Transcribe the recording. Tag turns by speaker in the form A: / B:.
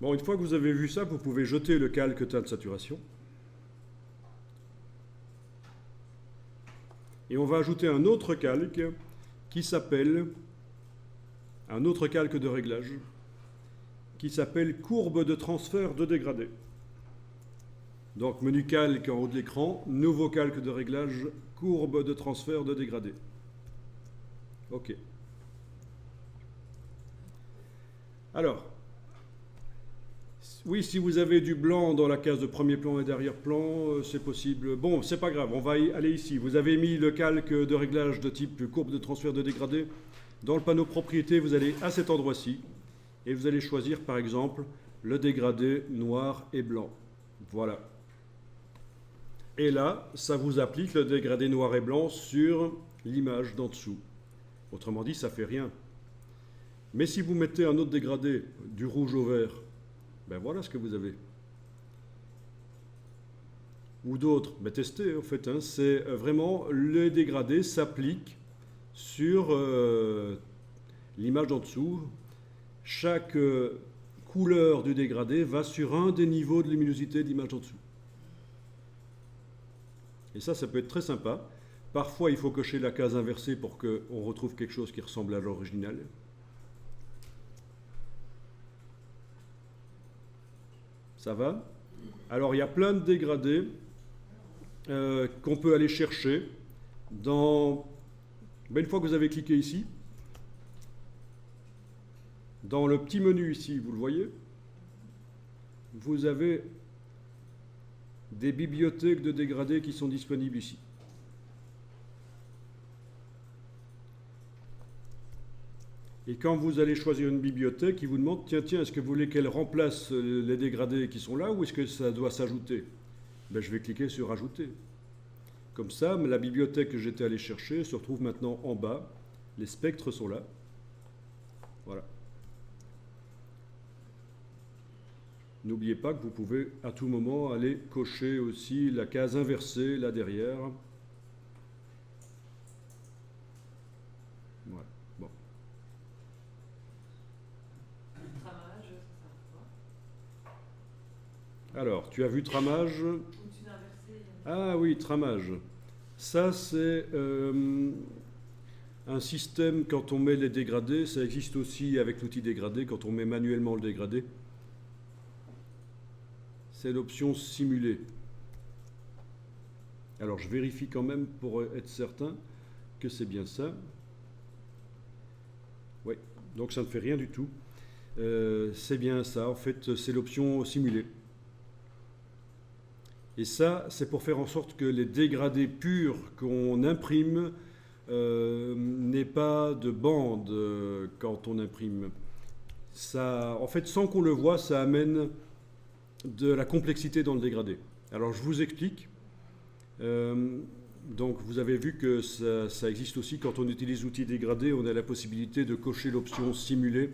A: Bon, une fois que vous avez vu ça, vous pouvez jeter le calque teinte saturation. Et on va ajouter un autre calque qui s'appelle, un autre calque de réglage, qui s'appelle courbe de transfert de dégradé. Donc menu calque en haut de l'écran, nouveau calque de réglage, courbe de transfert de dégradé. OK. Alors, oui, si vous avez du blanc dans la case de premier plan et d'arrière-plan, c'est possible. Bon, c'est pas grave, on va aller ici. Vous avez mis le calque de réglage de type courbe de transfert de dégradé. Dans le panneau propriété, vous allez à cet endroit-ci et vous allez choisir par exemple le dégradé noir et blanc. Voilà. Et là, ça vous applique le dégradé noir et blanc sur l'image d'en dessous. Autrement dit, ça ne fait rien. Mais si vous mettez un autre dégradé, du rouge au vert, ben voilà ce que vous avez. Ou d'autres, ben testez en fait, hein, c'est vraiment le dégradé s'applique sur l'image d'en dessous. Chaque couleur du dégradé va sur un des niveaux de luminosité de l'image d'en dessous. Et ça peut être très sympa. Parfois, il faut cocher la case inversée pour qu'on retrouve quelque chose qui ressemble à l'original. Ça va? Alors, il y a plein de dégradés qu'on peut aller chercher dans... Ben, une fois que vous avez cliqué ici, dans le petit menu ici, vous le voyez, vous avez des bibliothèques de dégradés qui sont disponibles ici. Et quand vous allez choisir une bibliothèque, il vous demande, tiens, est-ce que vous voulez qu'elle remplace les dégradés qui sont là ou est-ce que ça doit s'ajouter? Ben, je vais cliquer sur Ajouter. Comme ça, la bibliothèque que j'étais allé chercher se retrouve maintenant en bas. Les spectres sont là. Voilà. N'oubliez pas que vous pouvez à tout moment aller cocher aussi la case inversée là derrière. Voilà. Bon.
B: Tramage, ça sert à quoi?
A: Alors, tu as vu tramage?
B: Au-dessus d'inverser.
A: Ah oui, tramage. Ça, c'est un système quand on met les dégradés. Ça existe aussi avec l'outil dégradé, quand on met manuellement le dégradé. C'est l'option simuler. Alors, je vérifie quand même pour être certain que c'est bien ça. Oui, donc ça ne fait rien du tout. C'est bien ça, en fait, c'est l'option simuler. Et ça, c'est pour faire en sorte que les dégradés purs qu'on imprime n'aient pas de bande quand on imprime. Ça, en fait, sans qu'on le voie, ça amène de la complexité dans le dégradé. Alors, je vous explique. Donc, vous avez vu que ça existe aussi quand on utilise l'outil dégradé, on a la possibilité de cocher l'option simuler.